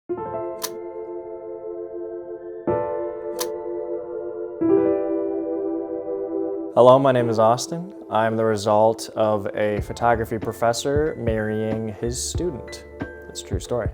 Hello, my name is Austin. I'm the result of a photography professor marrying his student. It's a true story.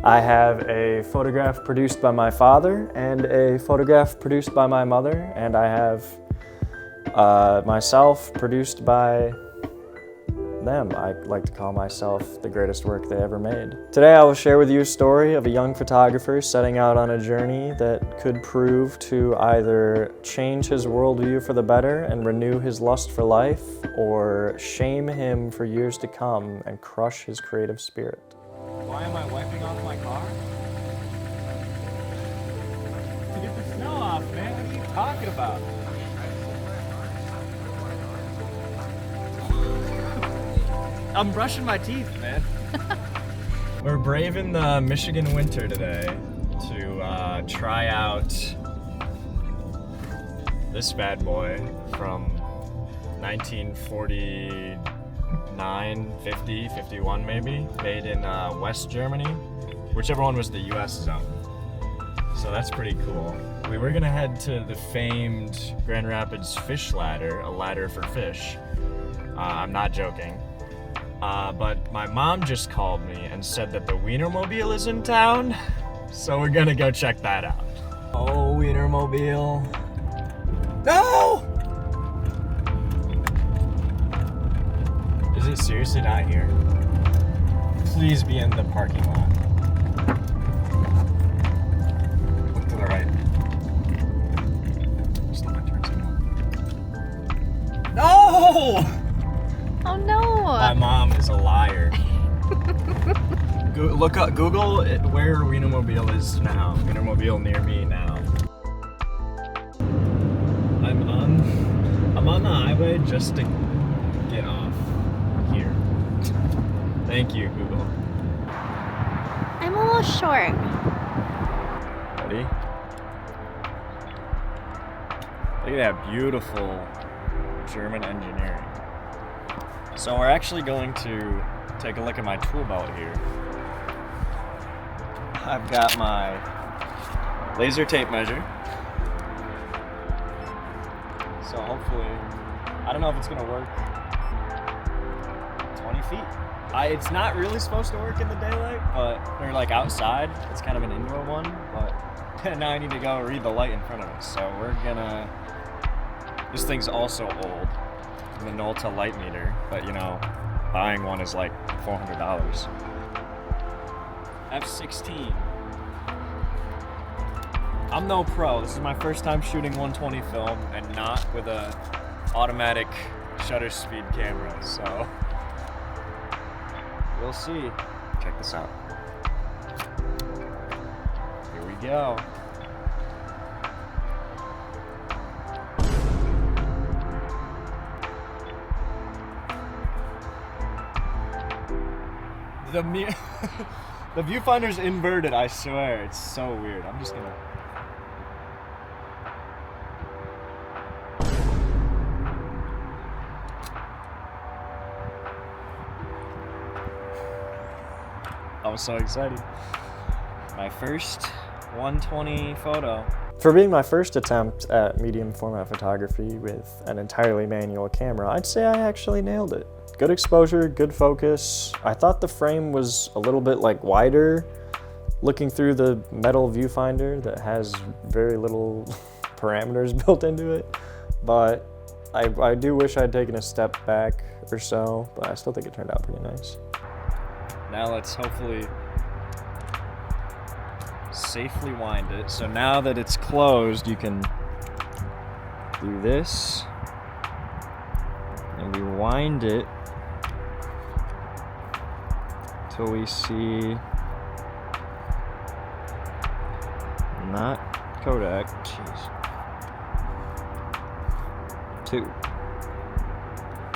I have a photograph produced by my father and a photograph produced by my mother, and I have myself produced by them. I like to call myself the greatest work they ever made. Today I will share with you a story of a young photographer setting out on a journey that could prove to either change his worldview for the better and renew his lust for life, or shame him for years to come and crush his creative spirit. Why am I wiping off my car? To get the snow off, man. What are you talking about? I'm brushing my teeth, man. We're braving the Michigan winter today to try out this bad boy from 1949, 50, 51 maybe, made in West Germany, whichever one was the US zone. So that's pretty cool. We were gonna head to the famed Grand Rapids fish ladder, a ladder for fish. I'm not joking. But my mom just called me and said that the Wienermobile is in town, so we're gonna go check that out. Oh, Wienermobile. No! Is it seriously not here? Please be in the parking lot. Look to the right. Just let my turn signal. No! Oh no! My mom is a liar. Look up, Google where Wienermobile is now. Wienermobile near me now. I'm on the highway just to get off here. Thank you, Google. I'm a little short. Ready? Look at that beautiful German engineering. So we're actually going to take a look at my tool belt here. I've got my laser tape measure. So hopefully, I don't know if it's gonna work. 20 feet. It's not really supposed to work in the daylight, but or like outside. It's kind of an indoor one, but now I need to go read the light in front of us. So we're gonna, this thing's also old. Minolta light meter, but you know, buying one is like $400. F16. I'm no pro. This is my first time shooting 120 film and not with a automatic shutter speed camera, so we'll see. Check this out. Here we go. The viewfinder's inverted, I swear. It's so weird. I'm just gonna... I was so excited. My first 120 photo. For being my first attempt at medium format photography with an entirely manual camera, I'd say I actually nailed it. Good exposure, good focus. I thought the frame was a little bit like wider, looking through the metal viewfinder that has very little parameters built into it. But I do wish I'd taken a step back or so, but I still think it turned out pretty nice. Now let's hopefully safely wind it. So now that it's closed, you can do this, and we wind it till we see, not Kodak, jeez, 2.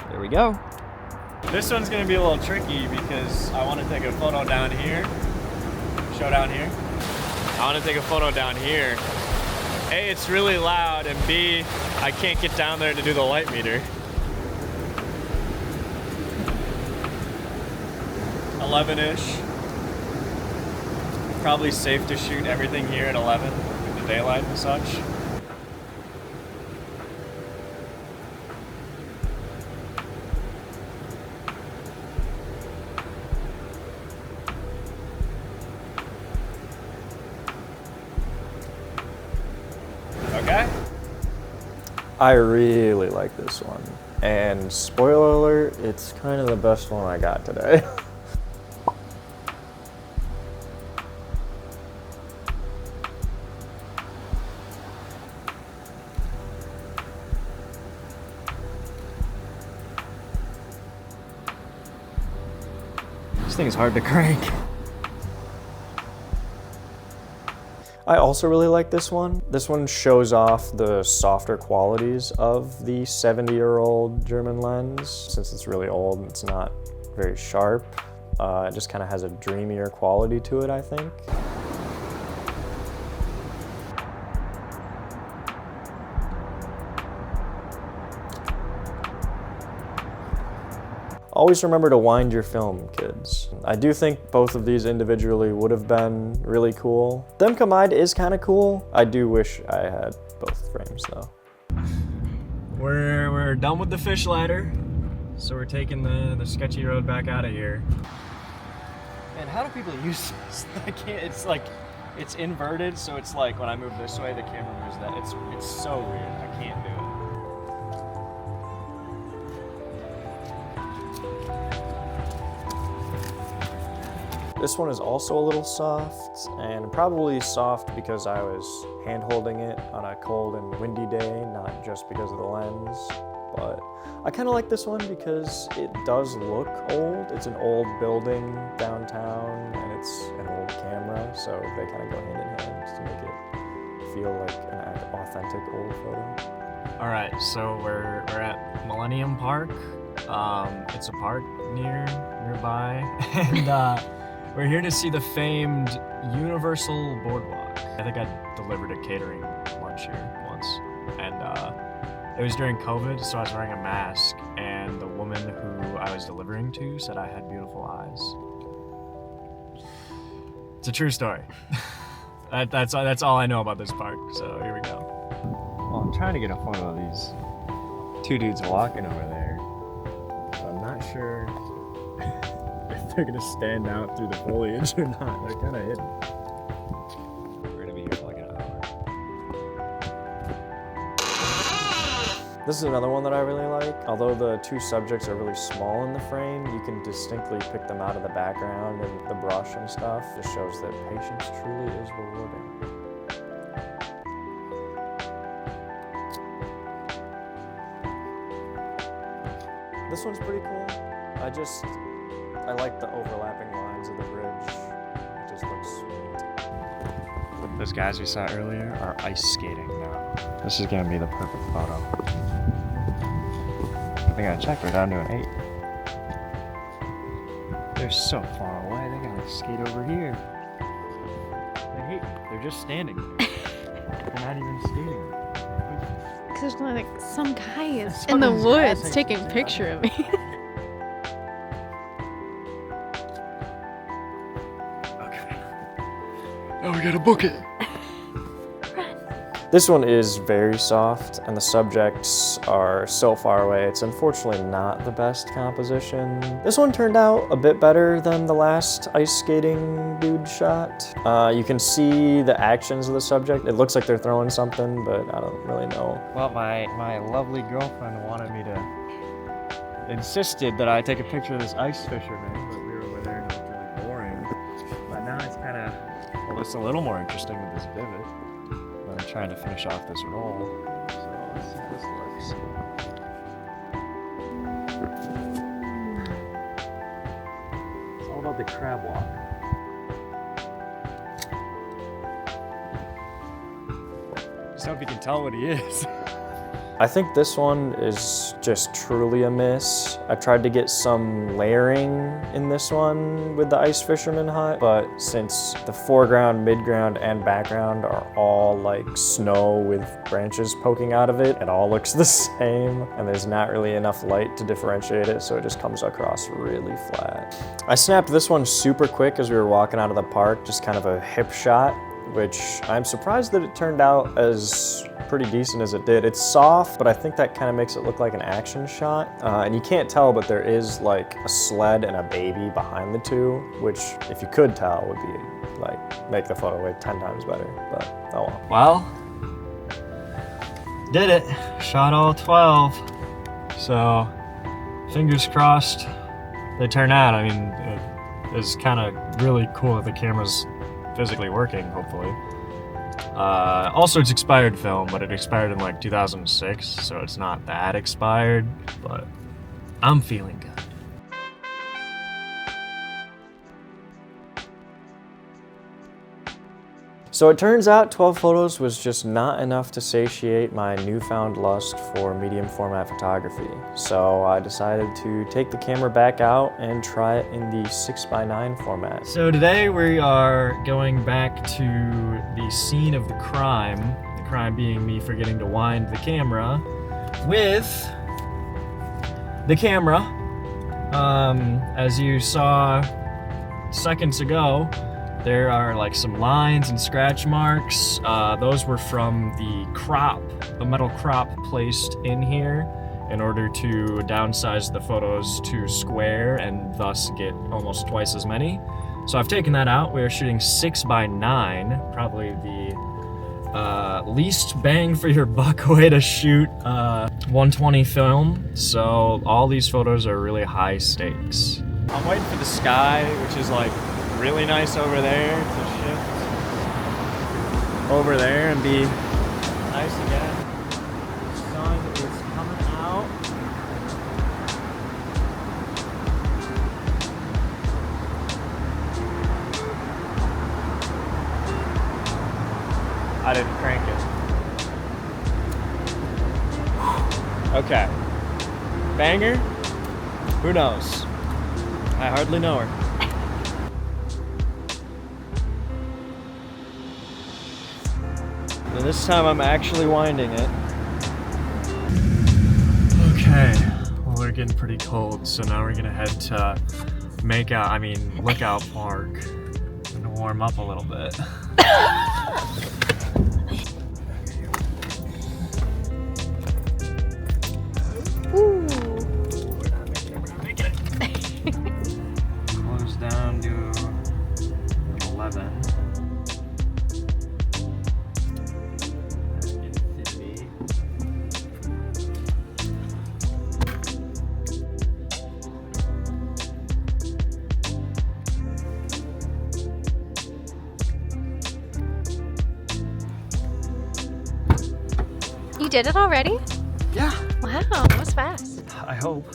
There we go. This one's gonna be a little tricky because I want to take a photo down here. Show down here. I want to take a photo down here. A, it's really loud, and B, I can't get down there to do the light meter. 11-ish. probably safe to shoot everything here at 11 with the daylight and such. Okay. I really like this one. And spoiler alert, it's kind of the best one I got today. This thing is hard to crank. I also really like this one. This one shows off the softer qualities of the 70-year-old German lens. Since it's really old, it's not very sharp. It just kind of has a dreamier quality to it, I think. Always remember to wind your film, kids. I do think both of these individually would have been really cool. Them combined is kind of cool. I do wish I had both frames though. We're done with the fish ladder, so we're taking the sketchy road back out of here. Man, how do people use this? I can't. It's like it's inverted, so it's like when I move this way, the camera moves that. It's so weird. I can't do it. This one is also a little soft, and probably soft because I was hand-holding it on a cold and windy day, not just because of the lens. But I kind of like this one because it does look old. It's an old building downtown, and it's an old camera, so they kind of go hand in hand to make it feel like an authentic old photo. All right, so we're at Millennium Park. It's a park nearby, and we're here to see the famed Universal Boardwalk. I think I delivered a catering lunch here once, and it was during COVID, so I was wearing a mask, and the woman who I was delivering to said I had beautiful eyes. It's a true story. That's all I know about this park, so here we go. Well, I'm trying to get a photo of these two dudes walking over there, so I'm not sure if they're gonna stand out through the foliage or not. They're kind of hidden. We're gonna be here for like an hour. This is another one that I really like. Although the two subjects are really small in the frame, you can distinctly pick them out of the background and the brush and stuff. It shows that patience truly is rewarding. This one's pretty cool. I like the overlapping lines of the bridge. It just looks sweet. Those guys we saw earlier are ice skating now. This is gonna be the perfect photo. I think I checked, we're down to an 8. They're so far away, they gotta skate over here. They're just standing there. They're not even skating. Because there's like some guy is in the woods taking a picture of me. Oh, we gotta book it. This one is very soft, and the subjects are so far away. It's unfortunately not the best composition. This one turned out a bit better than the last ice skating dude shot. You can see the actions of the subject. It looks like they're throwing something, but I don't really know. Well, my lovely girlfriend wanted me insisted that I take a picture of this ice fisherman, but we were over there and it was really boring. But now it's kind of, well, it's a little more interesting with this vivid. I'm trying to finish off this roll, so let's see how this looks. It's all about the crab walk. Just hope you can tell what he is. I think this one is just truly a miss. I tried to get some layering in this one with the ice fisherman hut, but since the foreground, midground, and background are all like snow with branches poking out of it, it all looks the same, and there's not really enough light to differentiate it, so it just comes across really flat. I snapped this one super quick as we were walking out of the park, just kind of a hip shot, which I'm surprised that it turned out as pretty decent as it did. It's soft, but I think that kind of makes it look like an action shot. And you can't tell, but there is like a sled and a baby behind the two, which if you could tell would be like, make the photo like 10 times better, but oh well. Well, did it. Shot all 12. So, fingers crossed they turn out. I mean, it's kind of really cool that the camera's physically working, hopefully. Also, it's expired film, but it expired in like 2006, so it's not that expired, but I'm feeling good. So it turns out 12 photos was just not enough to satiate my newfound lust for medium format photography. So I decided to take the camera back out and try it in the 6x9 format. So today we are going back to the scene of the crime being me forgetting to wind the camera, with the camera. As you saw seconds ago, there are like some lines and scratch marks. Those were from the metal crop placed in here in order to downsize the photos to square and thus get almost twice as many. So I've taken that out. We are shooting 6x9, probably the least bang for your buck way to shoot 120 film. So all these photos are really high stakes. I'm waiting for the sky, which is like really nice over there, to shift over there and be nice again. The sun is coming out. I didn't crank it. Okay. Banger? Who knows? I hardly know her. And this time I'm actually winding it. Okay, well we're getting pretty cold, so now we're gonna head to Lookout Park and warm up a little bit. Ooh. We're not making it. Close down to 11. You did it already? Yeah. Wow, that was fast. I hope.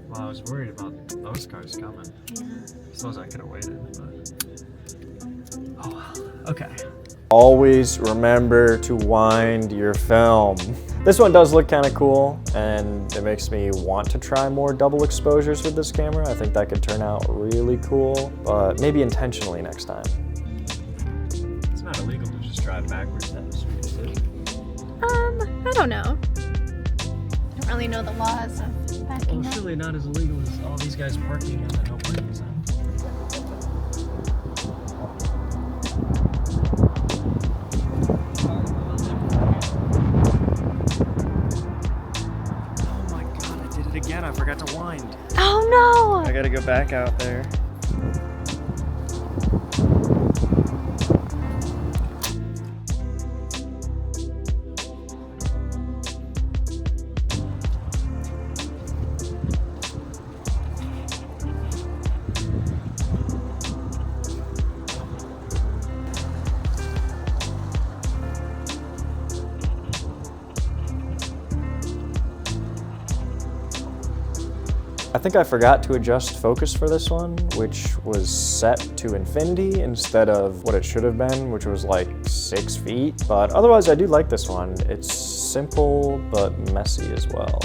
Well, I was worried about those cars coming. Yeah. Suppose I could have waited, but oh well. Okay. Always remember to wind your film. This one does look kind of cool, and it makes me want to try more double exposures with this camera. I think that could turn out really cool, but maybe intentionally next time. It's not illegal to just drive backwards down the street, is it? I don't know. I don't really know the laws of backing Well, up. surely not as illegal as all these guys parking on the no parking sign. Oh my god, I did it again. I forgot to wind. Oh I gotta go back out there. I think I forgot to adjust focus for this one, which was set to infinity instead of what it should have been, which was like 6 feet. But otherwise, I do like this one. It's simple but messy as well.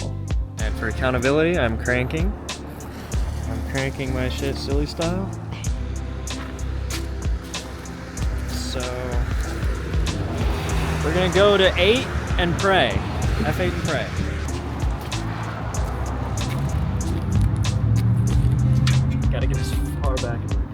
And for accountability, I'm cranking my shit silly style. So we're gonna go to 8 and pray. F8 and pray. Gotta get as far back as we can.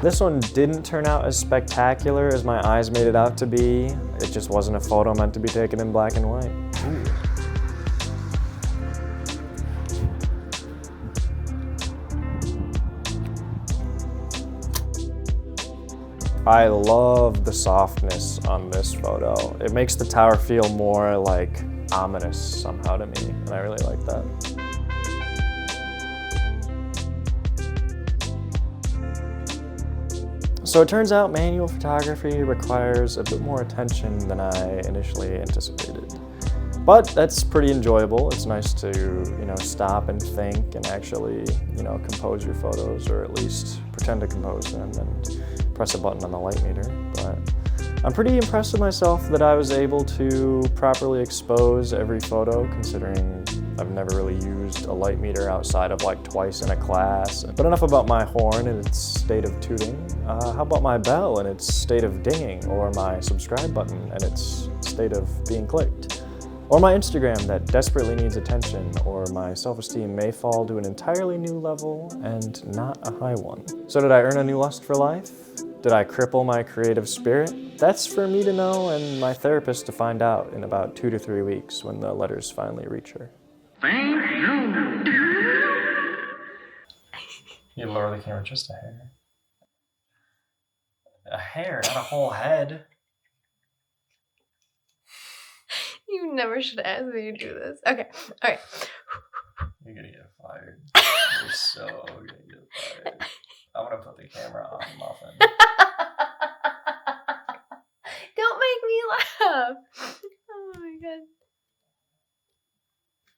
This one didn't turn out as spectacular as my eyes made it out to be. It just wasn't a photo meant to be taken in black and white. Ooh. I love the softness on this photo. It makes the tower feel more like ominous somehow to me, and I really like that. So it turns out manual photography requires a bit more attention than I initially anticipated. But that's pretty enjoyable. It's nice to, stop and think and actually, compose your photos, or at least pretend to compose them and press a button on the light meter. But I'm pretty impressed with myself that I was able to properly expose every photo, considering I've never really used a light meter outside of like twice in a class. But enough about my horn and its state of tooting. How about my bell and its state of dinging, or my subscribe button and its state of being clicked? Or my Instagram that desperately needs attention, or my self-esteem may fall to an entirely new level and not a high one. So did I earn a new lust for life? Did I cripple my creative spirit? That's for me to know and my therapist to find out in about 2 to 3 weeks when the letters finally reach her. You lower the camera just a hair. A hair, not a whole head. You never should ask me to do this. Okay, alright. You're gonna get fired. You're so gonna get fired. I'm gonna put the camera on Muffin. Don't make me laugh.